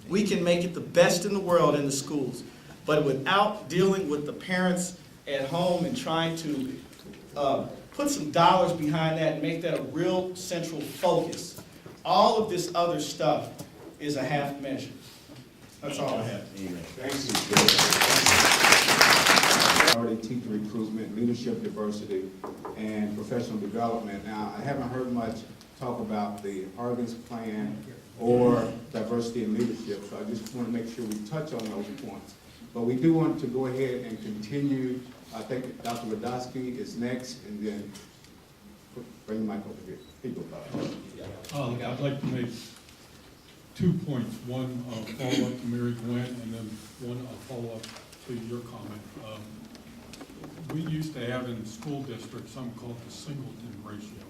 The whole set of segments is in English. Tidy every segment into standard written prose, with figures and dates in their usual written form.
we can make it the best in the world in the schools. But without dealing with the parents at home and trying to put some dollars behind that and make that a real central focus, all of this other stuff is a half measure. That's all I have. Thank you. Already teacher recruitment, leadership diversity, and professional development. Now, I haven't heard much talk about the Argos plan or diversity in leadership, so I just want to make sure we touch on those points. But we do want to go ahead and continue. I think Dr. Radosky is next, and then bring the mic over here. People, I'd like to make 2 points. One, follow-up to Mary Gwen, and then one, follow-up to your comment. We used to have in school districts something called the singleton ratio,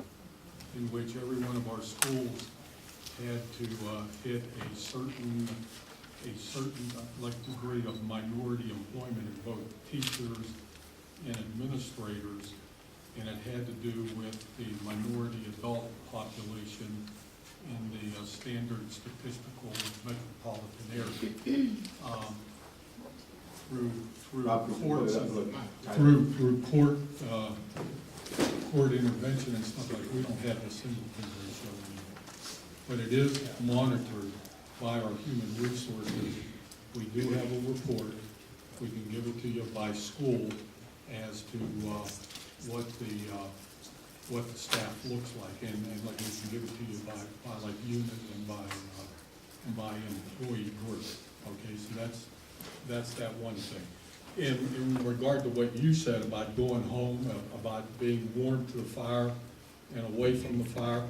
in which every one of our schools had to hit a certain degree of minority employment in both teachers and administrators, and it had to do with the minority adult population in the standard statistical metropolitan area. Through court intervention and stuff like, we don't have a singleton ratio anymore. But it is monitored by our human resources. We do have a report. We can give it to you by school as to what the staff looks like, and like we can give it to you by like unit and by employee group. Okay, so that's that one thing. In regard to what you said about going home, about being warm to the fire and away from the fire,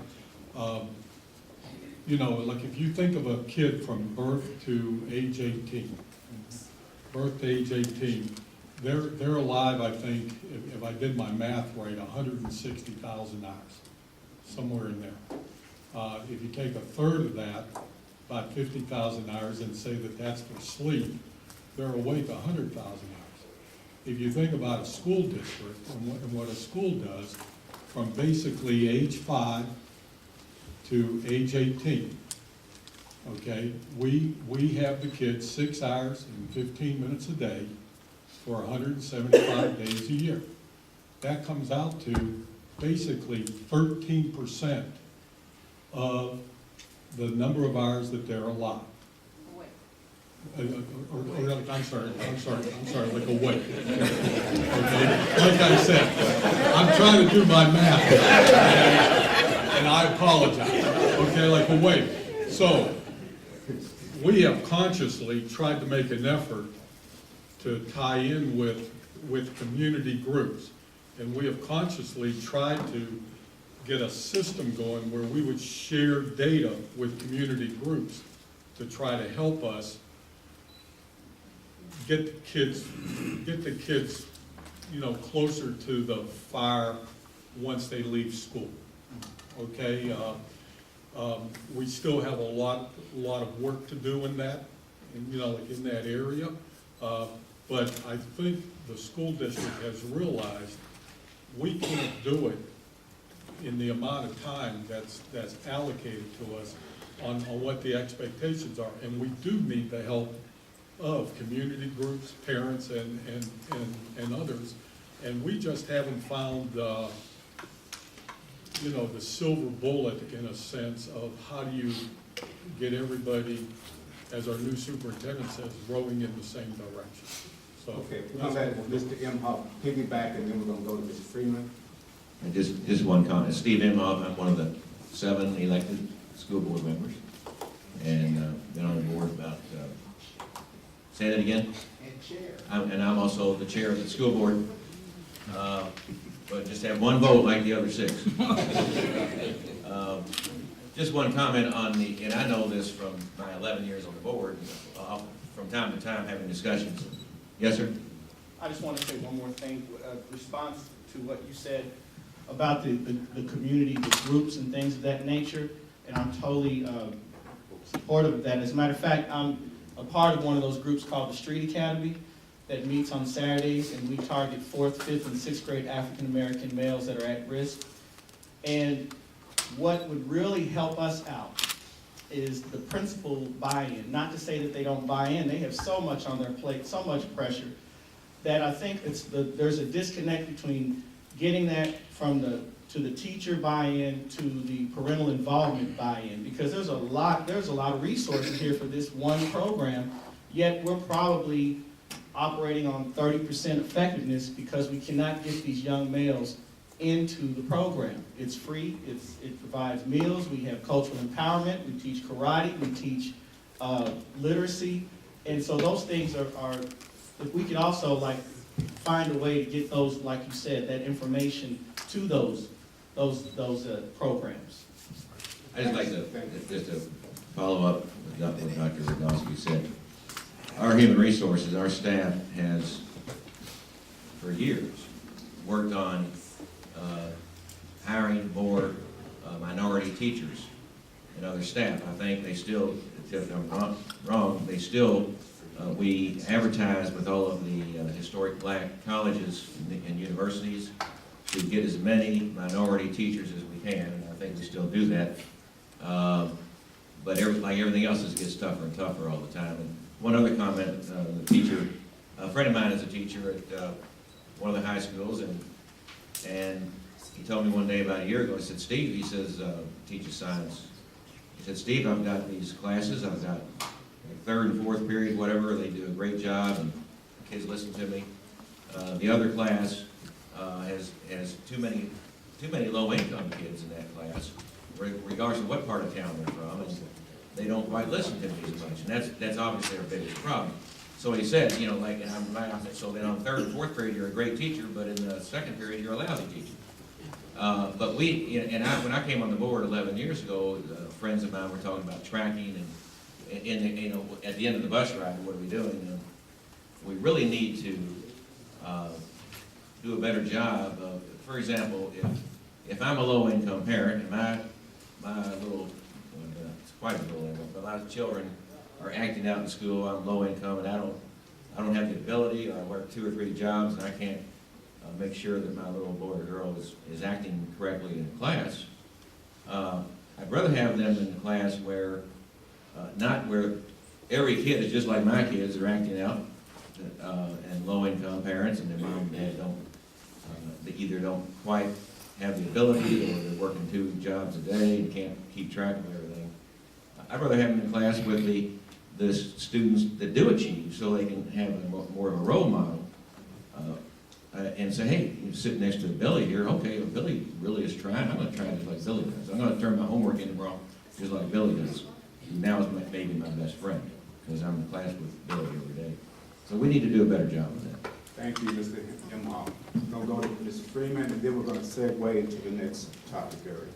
you know, like if you think of a kid from birth to age 18, they're alive, I think, if I did my math right, 160,000 hours, somewhere in there. If you take a third of that, about 50,000 hours, and say that that's for sleep, they're awake 100,000 hours. If you think about a school district and what a school does, from basically age 5 to age 18, okay, we have the kids 6 hours and 15 minutes a day for 175 days a year. That comes out to basically 13% of the number of hours that they're allowed. I'm sorry, like a week. Okay, like I said, I'm trying to do my math, and I apologize. Okay, like a week. So we have consciously tried to make an effort to tie in with community groups, and we have consciously tried to get a system going where we would share data with community groups to try to help us get the kids, you know, closer to the fire once they leave school. Okay, we still have a lot of work to do in that, and you know, like in that area. But I think the school district has realized we can't do it in the amount of time that's allocated to us on what the expectations are, and we do need the help of community groups, parents, and others, and we just haven't found you know, the silver bullet in a sense of how do you get everybody, as our new superintendent says, rowing in the same direction. So okay, we'll come back with Mr. Imhoff, piggyback, and then we're going to go to Mr. Freeman. And just one comment. Steve Imhoff, I'm one of the 7 elected school board members, and been on the board about. Say that again? And chair. I'm also the chair of the school board, but just have one vote like the other 6. Just one comment on the, and I know this from my 11 years on the board, from time to time having discussions. Yes, sir? I just want to say one more thing, response to what you said about the community, the groups and things of that nature, and I'm totally supportive of that. As a matter of fact, I'm a part of one of those groups called the Street Academy that meets on Saturdays, and we target 4th, 5th, and 6th grade African American males that are at risk. And what would really help us out is the principal buy-in. Not to say that they don't buy in, they have so much on their plate, so much pressure, that I think there's a disconnect between getting that to the teacher buy-in to the parental involvement buy-in, because there's a lot of resources here for this one program, yet we're probably operating on 30% effectiveness because we cannot get these young males into the program. It's free, it provides meals, we have cultural empowerment, we teach karate, we teach literacy, and so those things are if we could also find a way to get those, like you said, that information to those programs. I just like to follow up with what Dr. Radowski said. Our human resources, our staff has, for years, worked on hiring more minority teachers and other staff. I think they still, if I'm not wrong, they still, we advertise with all of the historic black colleges and universities to get as many minority teachers as we can, and I think we still do that. But like everything else, it gets tougher and tougher all the time. And one other comment, the teacher, a friend of mine is a teacher at one of the high schools, and he told me one day about a year ago, he said, Steve, he says, teaches science. He said, Steve, I've got these classes, I've got third and fourth period, whatever, they do a great job, and the kids listen to me. The other class has too many low-income kids in that class, regardless of what part of town they're from, and they don't quite listen to me as much, and that's obviously our biggest problem. So he said, and I'm right, so then on third and fourth period, you're a great teacher, but in the second period, you're a lousy teacher. But when I came on the board 11 years ago, friends of mine were talking about tracking, and at the end of the bus ride, what are we doing? We really need to do a better job of, for example, if I'm a low-income parent and my little, it's quite a little, but a lot of children are acting out in school, I'm low income, and I don't have the ability, or I work 2 or 3 jobs, and I can't make sure that my little boy or girl is acting correctly in class. I'd rather have them in a class where, not where every kid is just like my kids are acting out, and low-income parents and their mom and dad they either don't quite have the ability, or they're working 2 jobs a day and can't keep track of everything. I'd rather have them in class with the students that do achieve, so they can have more of a role model, and say, hey, you sit next to Billy here, okay, if Billy really is trying, I'm going to try just like Billy does. I'm going to turn my homework in tomorrow just like Billy does. Now is maybe my best friend, because I'm in class with Billy every day. So we need to do a better job of that. Thank you, Mr. Imhoff. We're going to go to Mr. Freeman, and then we're going to segue into the next topic area.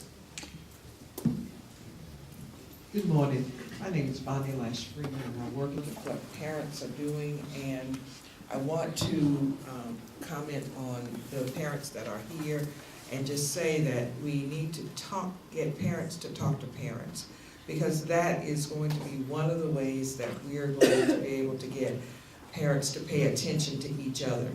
Good morning. My name is Bonnie Lash Freeman, and I work with what parents are doing, and I want to comment on the parents that are here and just say that we need to get parents to talk to parents, because that is going to be one of the ways that we are going to be able to get parents to pay attention to each other.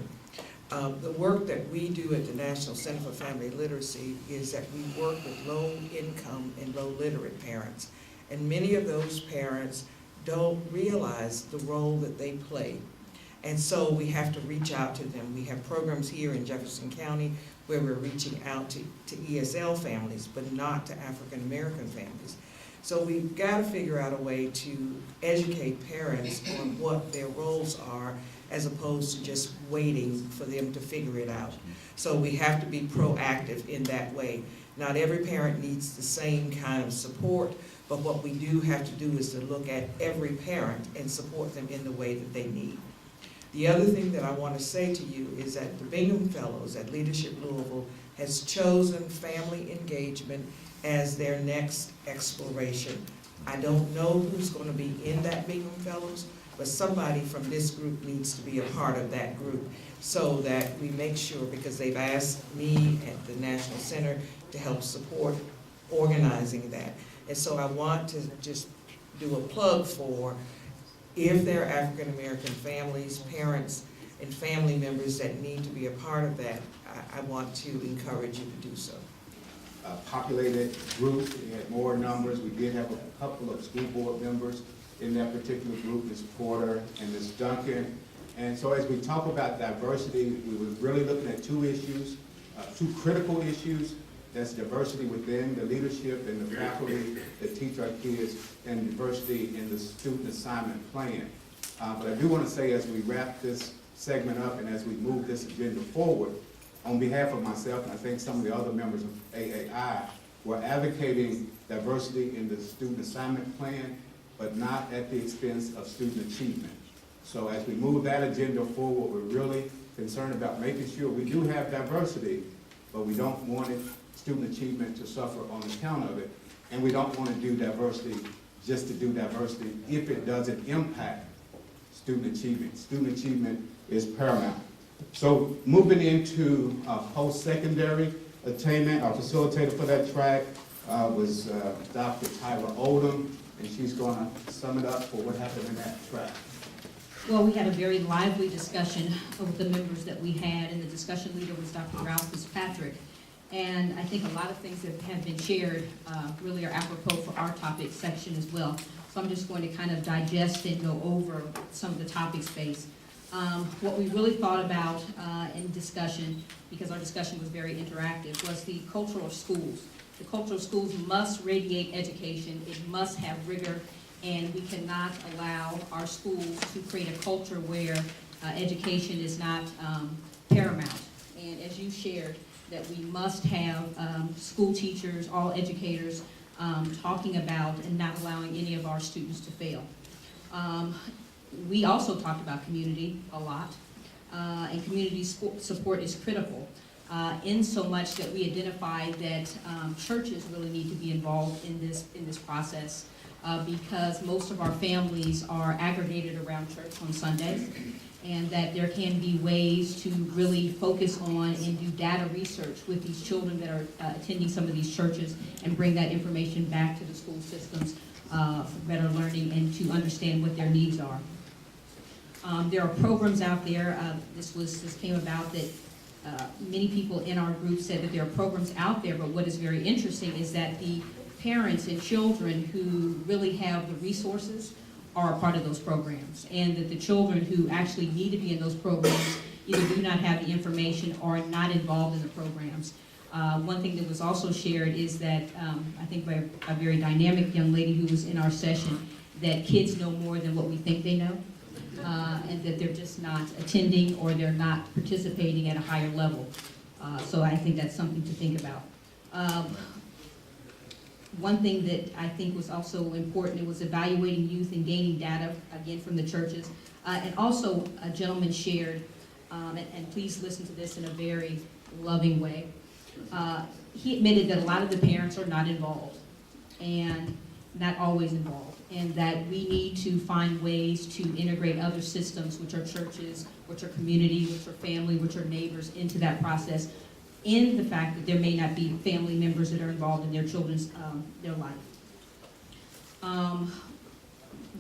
The work that we do at the National Center for Family Literacy is that we work with low-income and low-literate parents. And many of those parents don't realize the role that they play. And so we have to reach out to them. We have programs here in Jefferson County where we're reaching out to ESL families, but not to African American families. So we've got to figure out a way to educate parents on what their roles are, as opposed to just waiting for them to figure it out. So we have to be proactive in that way. Not every parent needs the same kind of support, but what we do have to do is to look at every parent and support them in the way that they need. The other thing that I want to say to you is that the Bingham Fellows at Leadership Louisville has chosen family engagement as their next exploration. I don't know who's going to be in that Bingham Fellows, but somebody from this group needs to be a part of that group, so that we make sure, because they've asked me at the National Center to help support organizing that. And so I want to just do a plug for, if there are African American families, parents, and family members that need to be a part of that, I want to encourage you to do so. populated group. We had more numbers. We did have a couple of school board members in that particular group, Ms. Porter and Ms. Duncan. And so as we talk about diversity, we were really looking at two issues, two critical issues. That's diversity within the leadership and the faculty that teach our kids, and diversity in the student assignment plan. But I do want to say, as we wrap this segment up and as we move this agenda forward, on behalf of myself, and I think some of the other members of AAI, we're advocating diversity in the student assignment plan, but not at the expense of student achievement. So as we move that agenda forward, we're really concerned about making sure we do have diversity, but we don't want student achievement to suffer on account of it. And we don't want to do diversity just to do diversity if it doesn't impact student achievement. Student achievement is paramount. So moving into post-secondary attainment, our facilitator for that track was Dr. Tyler Oldham, and she's going to sum it up for what happened in that track. Well, we had a very lively discussion with the members that we had, and the discussion leader was Dr. Ralph Fitzpatrick. And I think a lot of things that have been shared really are apropos for our topic section as well. So I'm just going to kind of digest and go over some of the topic space. What we really thought about in discussion, because our discussion was very interactive, was the culture of schools. The culture of schools must radiate education. It must have rigor, and we cannot allow our schools to create a culture where education is not paramount. And as you shared, that we must have school teachers, all educators, talking about and not allowing any of our students to fail. We also talked about community a lot, and community support is critical, in so much that we identified that churches really need to be involved in this process, because most of our families are aggregated around church on Sundays, and that there can be ways to really focus on and do data research with these children that are attending some of these churches, and bring that information back to the school systems for better learning and to understand what their needs are. There are programs out there, this came about that many people in our group said that there are programs out there, but what is very interesting is that the parents and children who really have the resources are a part of those programs, and that the children who actually need to be in those programs either do not have the information or are not involved in the programs. One thing that was also shared is that, I think by a very dynamic young lady who was in our session, that kids know more than what we think they know, and that they're just not attending or they're not participating at a higher level. So I think that's something to think about. One thing that I think was also important, it was evaluating youth and gaining data, again, from the churches. And also, a gentleman shared, and please listen to this in a very loving way. He admitted that a lot of the parents are not involved, and not always involved, and that we need to find ways to integrate other systems, which are churches, which are community, which are family, which are neighbors, into that process, in the fact that there may not be family members that are involved in their children's, their life.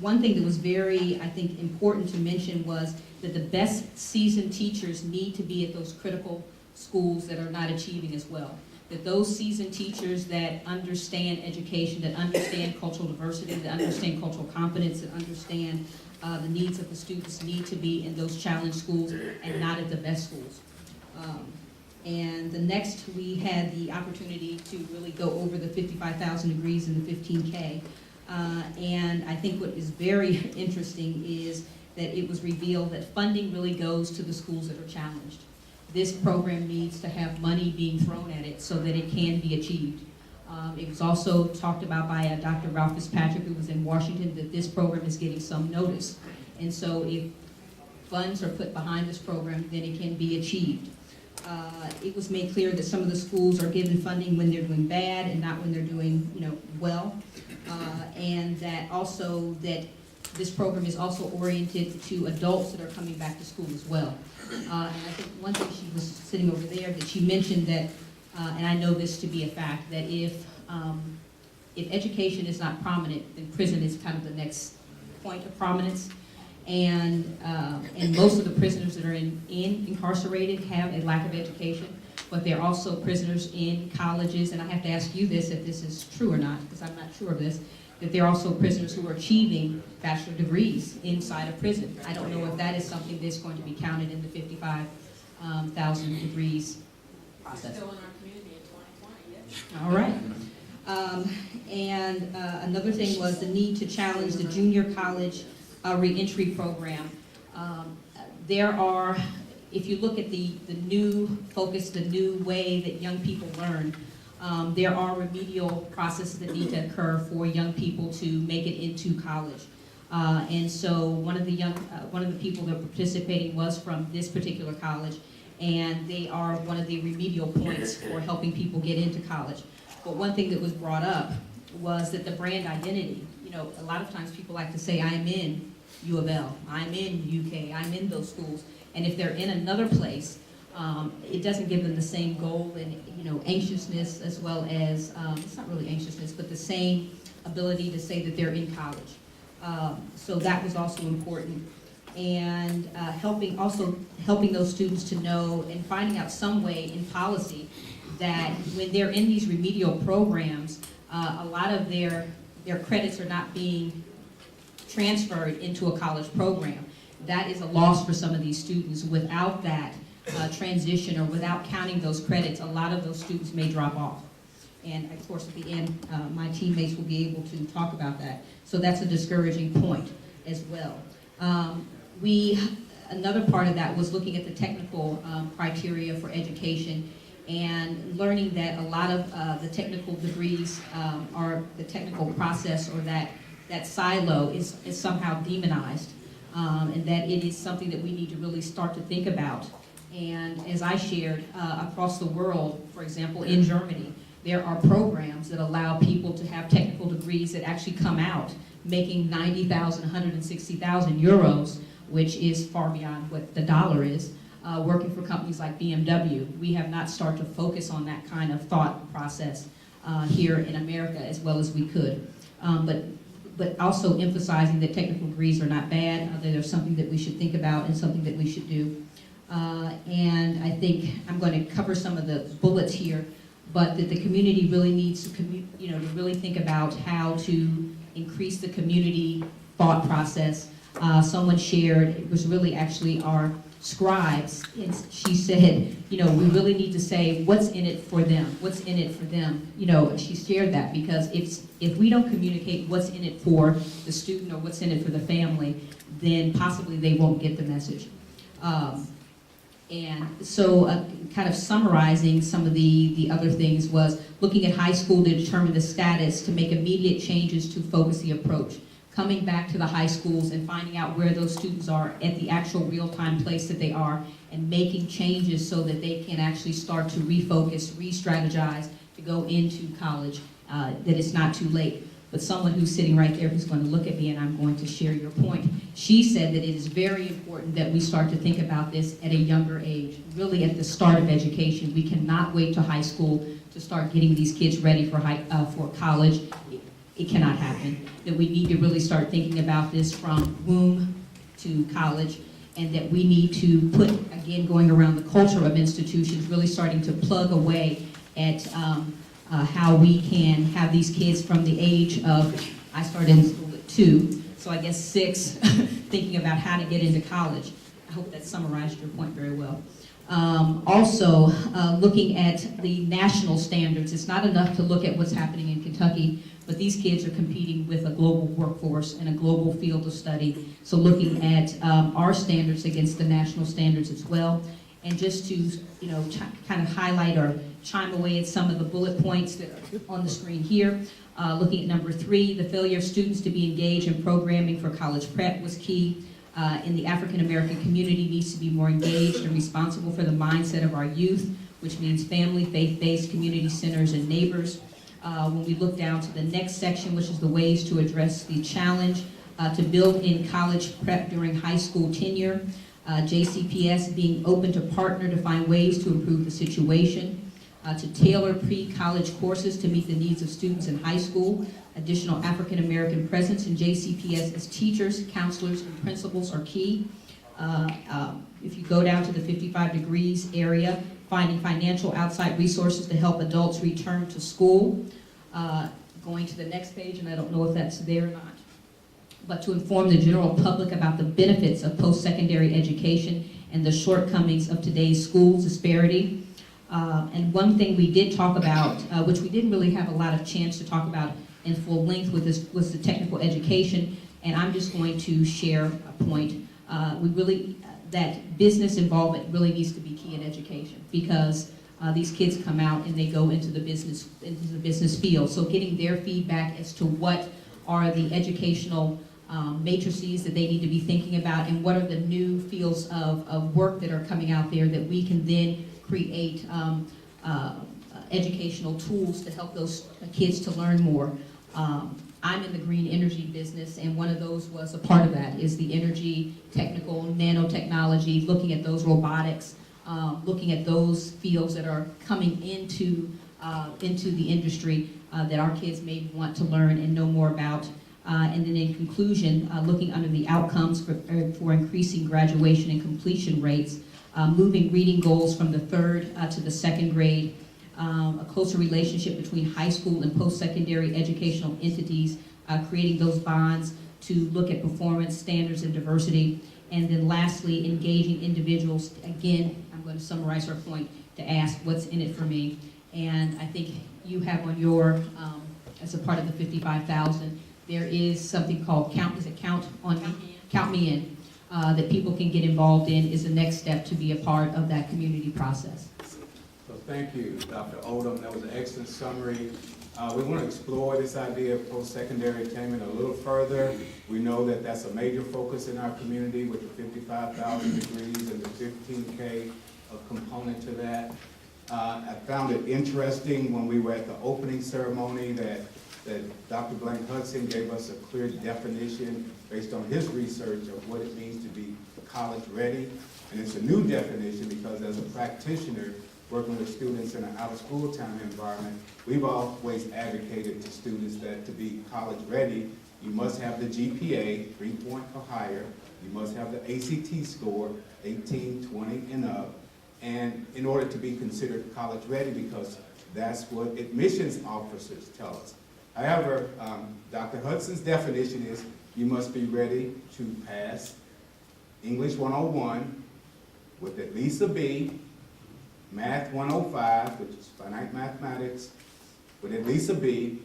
One thing that was very, I think, important to mention was that the best seasoned teachers need to be at those critical schools that are not achieving as well. That those seasoned teachers that understand education, that understand cultural diversity, that understand cultural competence, that understand the needs of the students need to be in those challenged schools and not at the best schools. And the next, we had the opportunity to really go over the 55,000 degrees and the 15K. And I think what is very interesting is that it was revealed that funding really goes to the schools that are challenged. This program needs to have money being thrown at it so that it can be achieved. It was also talked about by Dr. Ralph Fitzpatrick, who was in Washington, that this program is getting some notice. And so if funds are put behind this program, then it can be achieved. It was made clear that some of the schools are given funding when they're doing bad and not when they're doing, well. And that also that this program is also oriented to adults that are coming back to school as well. And I think one thing, she was sitting over there, that she mentioned that, and I know this to be a fact, that if education is not prominent, then prison is kind of the next point of prominence. And most of the prisoners that are incarcerated have a lack of education. but they're also prisoners in colleges, and I have to ask you this, if this is true or not, because I'm not sure of this, that they're also prisoners who are achieving bachelor degrees inside a prison. I don't know if that is something that's going to be counted in the 55,000 degrees process. Still in our community in 2020, yes. All right. Another thing was the need to challenge the junior college reentry program. There are, if you look at the new focus, the new way that young people learn, there are remedial processes that need to occur for young people to make it into college. And so one of the people that were participating was from this particular college, and they are one of the remedial points for helping people get into college. But one thing that was brought up was that the brand identity, a lot of times people like to say, I'm in U of L, I'm in UK, I'm in those schools. And if they're in another place, it doesn't give them the same goal and, anxiousness, as well as, it's not really anxiousness, but the same ability to say that they're in college. So that was also important. And helping those students to know and finding out some way in policy that when they're in these remedial programs, a lot of their credits are not being transferred into a college program. That is a loss for some of these students. Without that transition, or without counting those credits, a lot of those students may drop off. And of course, at the end, my teammates will be able to talk about that. So that's a discouraging point as well. Another part of that was looking at the technical criteria for education, and learning that a lot of the technical degrees or the technical process, or that silo is somehow demonized, and that it is something that we need to really start to think about. And as I shared, across the world, for example, in Germany, there are programs that allow people to have technical degrees that actually come out making 90,000, 160,000 euros, which is far beyond what the dollar is, working for companies like BMW. We have not started to focus on that kind of thought process here in America as well as we could. But also emphasizing that technical degrees are not bad, that they're something that we should think about and something that we should do. And I think I'm going to cover some of the bullets here, but that the community really needs to, to really think about how to increase the community thought process. Someone shared, it was really actually our scribes, and she said, we really need to say what's in it for them, what's in it for them. She shared that because if we don't communicate what's in it for the student or what's in it for the family, then possibly they won't get the message. And so kind of summarizing some of the other things was looking at high school to determine the status, to make immediate changes to focus the approach. Coming back to the high schools and finding out where those students are at the actual real-time place that they are, and making changes so that they can actually start to refocus, re-strategize to go into college, that it's not too late. But someone who's sitting right there who's going to look at me, and I'm going to share your point, she said that it is very important that we start to think about this at a younger age, really at the start of education. We cannot wait to high school to start getting these kids ready for college. It cannot happen. That we need to really start thinking about this from womb to college, and that we need to put, again, going around the culture of institutions, really starting to plug away at how we can have these kids from the age of, I started in school at 2, so I guess 6, thinking about how to get into college. I hope that summarized your point very well. Also, looking at the national standards. It's not enough to look at what's happening in Kentucky, but these kids are competing with a global workforce and a global field of study. So looking at our standards against the national standards as well. And just to, kind of highlight or chime away at some of the bullet points that are on the screen here. Looking at number 3, the failure of students to be engaged in programming for college prep was key. In the African American community needs to be more engaged and responsible for the mindset of our youth, which means family, faith-based community centers, and neighbors. When we look down to the next section, which is the ways to address the challenge to build in college prep during high school tenure, JCPS being open to partner to find ways to improve the situation, to tailor pre-college courses to meet the needs of students in high school. Additional African American presence in JCPS as teachers, counselors, and principals are key. If you go down to the 55 degrees area, finding financial outside resources to help adults return to school. Going to the next page, and I don't know if that's there or not, but to inform the general public about the benefits of post-secondary education and the shortcomings of today's school disparity. And one thing we did talk about, which we didn't really have a lot of chance to talk about in full length with this, was the technical education, and I'm just going to share a point. That business involvement really needs to be key in education, because these kids come out and they go into the business field. So getting their feedback as to what are the educational matrices that they need to be thinking about, and what are the new fields of work that are coming out there that we can then create educational tools to help those kids to learn more. I'm in the green energy business, and one of those was a part of that, is the energy, technical, nanotechnology, looking at those robotics, looking at those fields that are coming into the industry that our kids may want to learn and know more about. And then in conclusion, looking under the outcomes for increasing graduation and completion rates, moving reading goals from the 3rd to the 2nd grade, a closer relationship between high school and post-secondary educational entities, creating those bonds to look at performance, standards, and diversity. And then lastly, engaging individuals. Again, I'm going to summarize our point to ask what's in it for me. And I think you have on your, as a part of the 55,000, there is something called Count Me In, that people can get involved in, is the next step to be a part of that community process. So thank you, Dr. Odom. That was an excellent summary. We want to explore this idea of post-secondary attainment a little further. We know that that's a major focus in our community with the 55,000 degrees and the 15K component to that. I found it interesting when we were at the opening ceremony that Dr. Blank Hudson gave us a clear definition based on his research of what it means to be college ready. And it's a new definition because as a practitioner, working with students in an out-of-school time environment, we've always advocated to students that to be college ready, you must have the GPA, 3 or higher, you must have the ACT score, 18, 20, and up, and in order to be considered college ready, because that's what admissions officers tell us. However, Dr. Hudson's definition is you must be ready to pass English 101 with at least a B, Math 105, which is finite mathematics, with at least a B.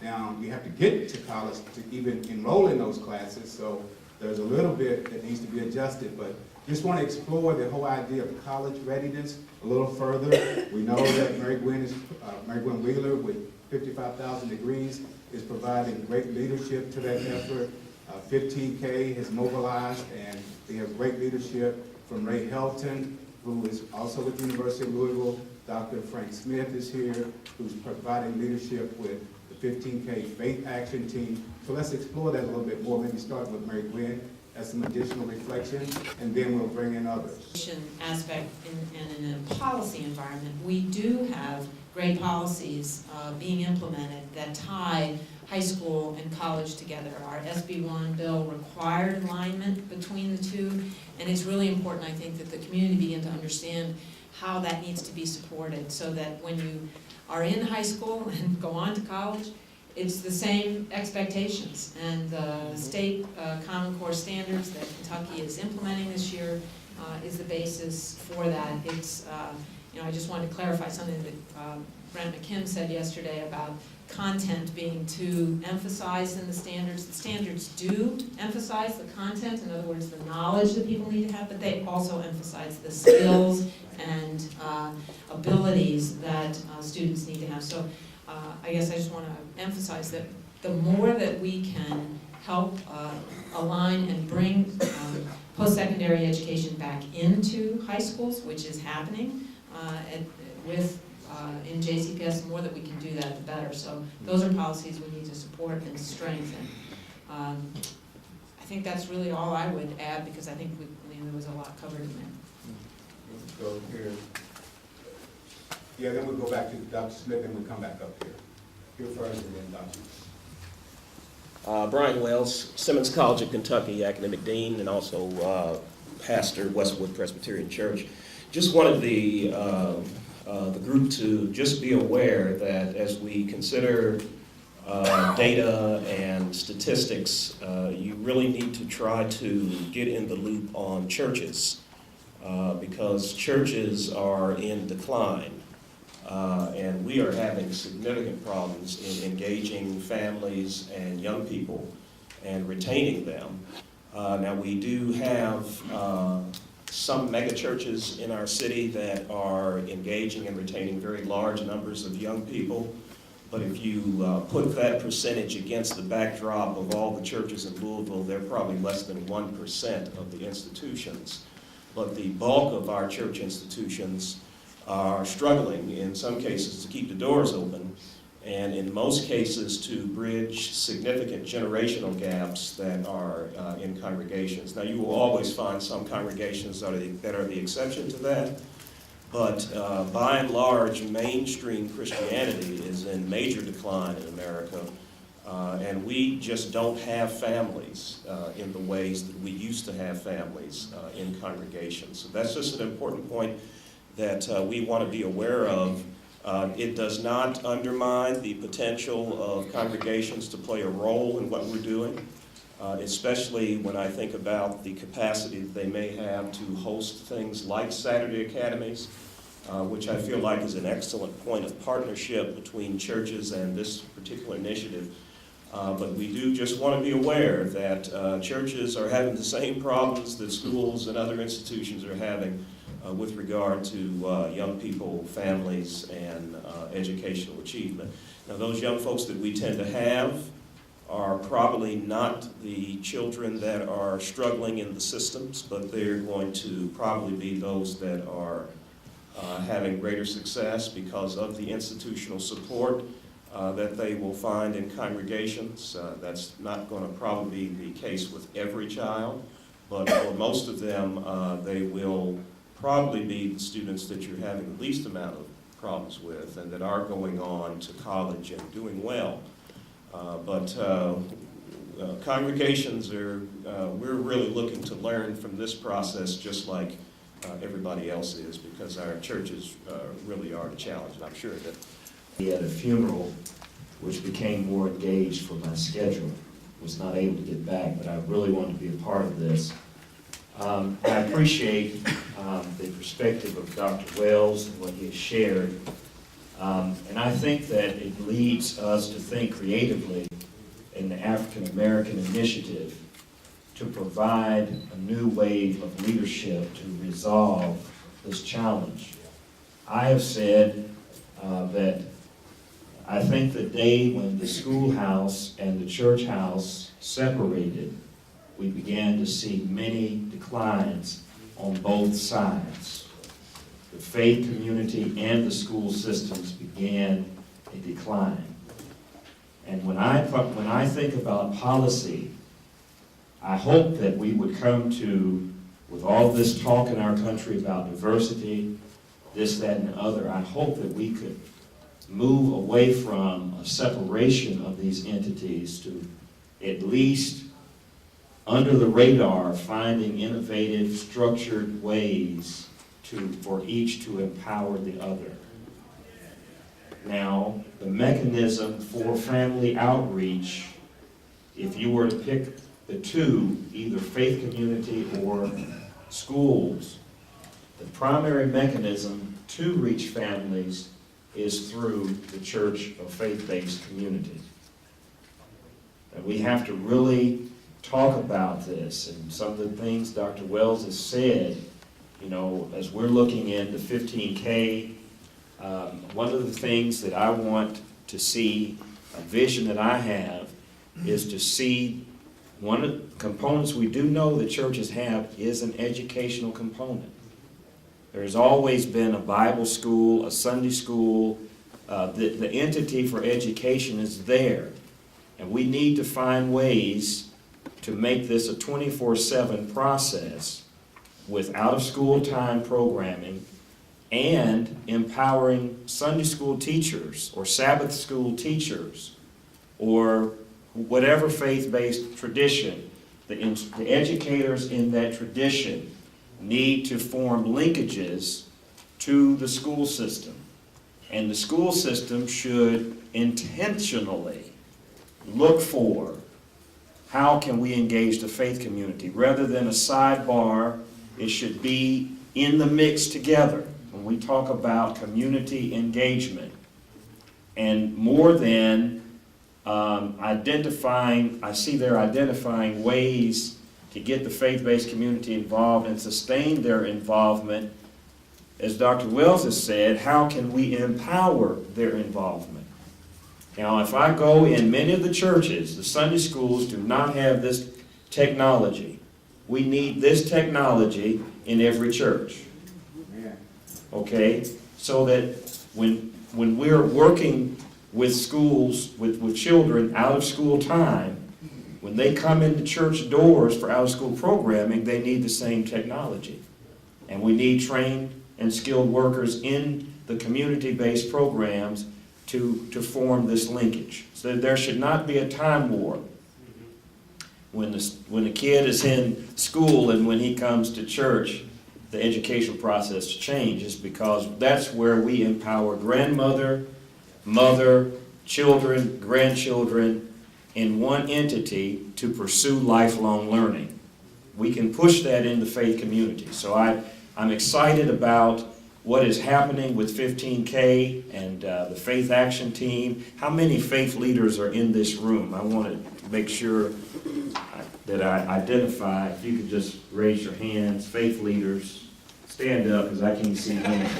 Now, you have to get to college to even enroll in those classes, so there's a little bit that needs to be adjusted, but just want to explore the whole idea of college readiness a little further. We know that Mary Gwen Wheeler with 55,000 degrees is providing great leadership to that effort. 15K has mobilized, and we have great leadership from Ray Helton, who is also with the University of Louisville. Dr. Frank Smith is here, who's providing leadership with the 15K Faith Action Team. So let's explore that a little bit more. Maybe start with Mary Gwen as some additional reflection, and then we'll bring in others. Aspect in a policy environment, we do have great policies being implemented that tie high school and college together. Our SB1 bill required alignment between the two, and it's really important, I think, that the community begin to understand how that needs to be supported, so that when you are in high school and go on to college, it's the same expectations. And the state Common Core standards that Kentucky is implementing this year is the basis for that. It's, I just wanted to clarify something that Brent McKim said yesterday about content being too emphasized in the standards. The standards do emphasize the content, in other words, the knowledge that people need to have, but they also emphasize the skills and abilities that students need to have. So I guess I just want to emphasize that the more that we can help align and bring post-secondary education back into high schools, which is happening in JCPS, the more that we can do that, the better. So those are policies we need to support and strengthen. I think that's really all I would add, because I think there was a lot covered in there. Let's go here. Yeah, then we'll go back to Dr. Smith, and we'll come back up here. Here first, and then Dr. Brian Wells, Simmons College of Kentucky, academic dean, and also pastor, Westwood Presbyterian Church. just wanted the group to just be aware that as we consider data and statistics, you really need to try to get in the loop on churches because churches are in decline. And we are having significant problems in engaging families and young people and retaining them. Now, we do have some mega churches in our city that are engaging and retaining very large numbers of young people. But if you put that percentage against the backdrop of all the churches in Louisville, they're probably less than 1% of the institutions. But the bulk of our church institutions are struggling, in some cases, to keep the doors open, and in most cases to bridge significant generational gaps that are in congregations. Now, you will always find some congregations that are the exception to that, but by and large, mainstream Christianity is in major decline in America, and we just don't have families in the ways that we used to have families in congregations. So that's just an important point that we want to be aware of. It does not undermine the potential of congregations to play a role in what we're doing, especially when I think about the capacity that they may have to host things like Saturday academies, which I feel like is an excellent point of partnership between churches and this particular initiative. But we do just want to be aware that churches are having the same problems that schools and other institutions are having with regard to young people, families, and educational achievement. Now, those young folks that we tend to have are probably not the children that are struggling in the systems, but they're going to probably be those that are having greater success because of the institutional support that they will find in congregations. That's not going to probably be the case with every child, but for most of them, they will probably be the students that you're having the least amount of problems with and that are going on to college and doing well. But congregations are, we're really looking to learn from this process just like everybody else is, because our churches really are a challenge, and I'm sure that at a funeral, which became more engaged for my schedule. Was not able to get back, but I really wanted to be a part of this. I appreciate the perspective of Dr. Wells and what he has shared. And I think that it leads us to think creatively in the African American initiative to provide a new wave of leadership to resolve this challenge. I have said that I think the day when the schoolhouse and the church house separated, we began to see many declines on both sides. The faith community and the school systems began a decline. And when I think about policy, I hope that we would come to, with all this talk in our country about diversity, this, that, and the other, I hope that we could move away from a separation of these entities to at least under the radar finding innovative, structured ways for each to empower the other. Now, the mechanism for family outreach, if you were to pick the two, either faith community or schools, the primary mechanism to reach families is through the church of faith-based community. And we have to really talk about this, and some of the things Dr. Wells has said, you know, as we're looking into 15K, one of the things that I want to see, a vision that I have, is to see one of the components we do know that churches have is an educational component. There's always been a Bible school, a Sunday school. The entity for education is there. And we need to find ways to make this a 24/7 process with out-of-school time programming and empowering Sunday school teachers or Sabbath school teachers or whatever faith-based tradition, the educators in that tradition need to form linkages to the school system. And the school system should intentionally look for how can we engage the faith community. Rather than a sidebar, it should be in the mix together when we talk about community engagement. And more than identifying, I see they're identifying ways to get the faith-based community involved and sustain their involvement. As Dr. Wells has said, how can we empower their involvement? Now, if I go in many of the churches, the Sunday schools do not have this technology. We need this technology in every church. Okay? So that when we're working with schools, with children out of school time, when they come into church doors for out-of-school programming, they need the same technology. And we need trained and skilled workers in the community-based programs to form this linkage. So there should not be a time warp when the kid is in school and when he comes to church, the educational process changes, because that's where we empower grandmother, mother, children, grandchildren in one entity to pursue lifelong learning. We can push that in the faith community. So I'm excited about what is happening with 15K and the Faith Action Team. How many faith leaders are in this room? I want to make sure that I identify. If you could just raise your hands, faith leaders, stand up because I can't see hands.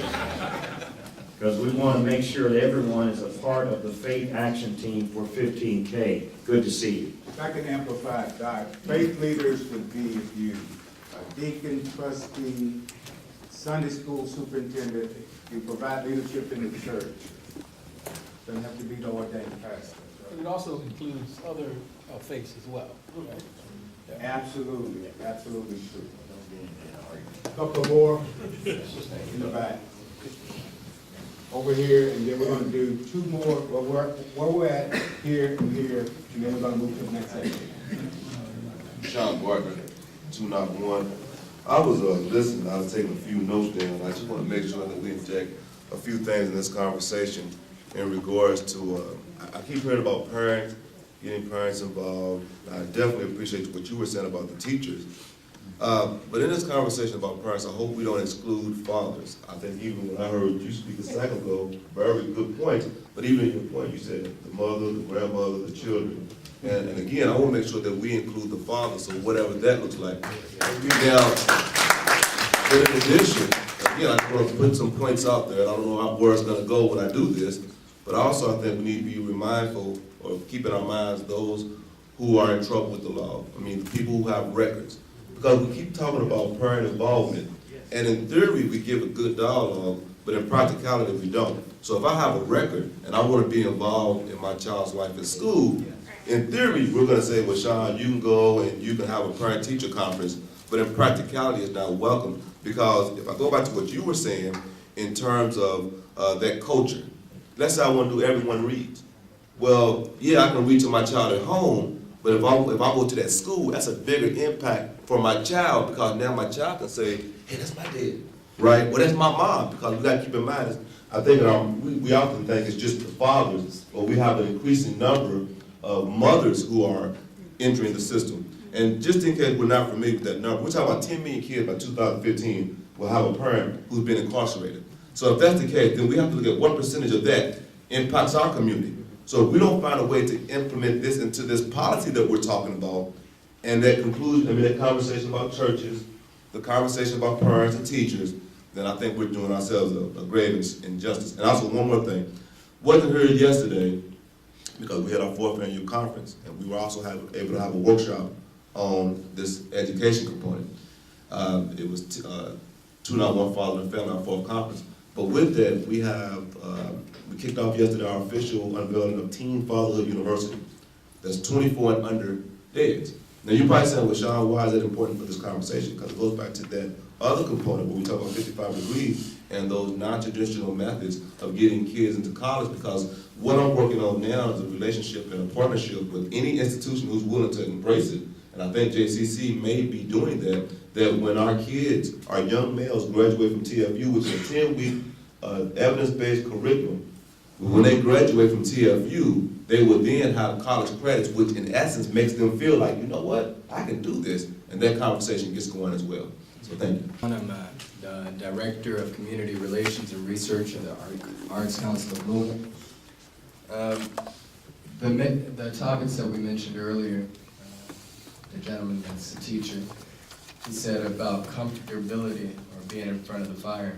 Because we want to make sure that everyone is a part of the Faith Action Team for 15K. Good to see you. If I can amplify, Doc, faith leaders would be if you a deacon, trustee, Sunday school superintendent, you provide leadership in the church. Doesn't have to be the ordained pastor. But it also includes other faiths as well, right? Yeah. Absolutely, absolutely true. Couple more in the back. Over here, and then we're gonna do two more, where we're at, here and here, and then we're gonna move to the next section. Sean Barker, 291. I was listening, I was taking a few notes down. I just want to make sure that we inject a few things in this conversation in regards to, I keep hearing about parents, getting parents involved. I definitely appreciate what you were saying about the teachers. But in this conversation about parents, I hope we don't exclude fathers. I think even when I heard you speak a second ago, very good point, but even in your point, you said the mother, the grandmother, the children. And again, I want to make sure that we include the father, so whatever that looks like. Now, but in addition, again, I want to put some points out there. I don't know where it's going to go when I do this, but also I think we need to be mindful or keep in our minds those who are in trouble with the law. I mean, the people who have records. Because we keep talking about parent involvement, and in theory, we give a good dialogue, but in practicality, we don't. So if I have a record and I want to be involved in my child's life at school, in theory, we're going to say, well, Sean, you can go and you can have a parent-teacher conference, but in practicality, it's not welcome. Because if I go back to what you were saying in terms of that culture, let's say I want to do everyone reads. Well, yeah, I can read to my child at home, but if I go to that school, that's a bigger impact for my child, because now my child can say, hey, that's my dad, right? Well, that's my mom, because we got to keep in mind, I think we often think it's just the fathers, but we have an increasing number of mothers who are entering the system. And just in case we're not familiar with that number, we're talking about 10 million kids by 2015 will have a parent who's been incarcerated. So if that's the case, then we have to look at what percentage of that impacts our community. So if we don't find a way to implement this into this policy that we're talking about, and that conclusion, that conversation about churches, the conversation about parents and teachers, then I think we're doing ourselves a grave injustice. And also one more thing, wasn't here yesterday because we had our 4th annual conference, and we were also able to have a workshop on this education component. It was 291 Father and Family, our 4th conference. But with that, we kicked off yesterday our official unveiling of Teen Fatherhood University. That's 24 and under dads. Now you're probably saying, well, Sean, why is that important for this conversation? Because it goes back to that other component where we talk about 55 degrees and those non-traditional methods of getting kids into college, because what I'm working on now is a relationship and a partnership with any institution who's willing to embrace it. And I think JCC may be doing that when our kids, our young males graduate from TFU, which is a 10-week evidence-based curriculum, when they graduate from TFU, they will then have college credits, which in essence makes them feel like, you know what, I can do this, and that conversation gets going as well. So thank you. I'm the Director of Community Relations and Research at the Arts Council of Louisville. The topics that we mentioned earlier, the gentleman that's a teacher, he said about comfortability or being in front of the fire.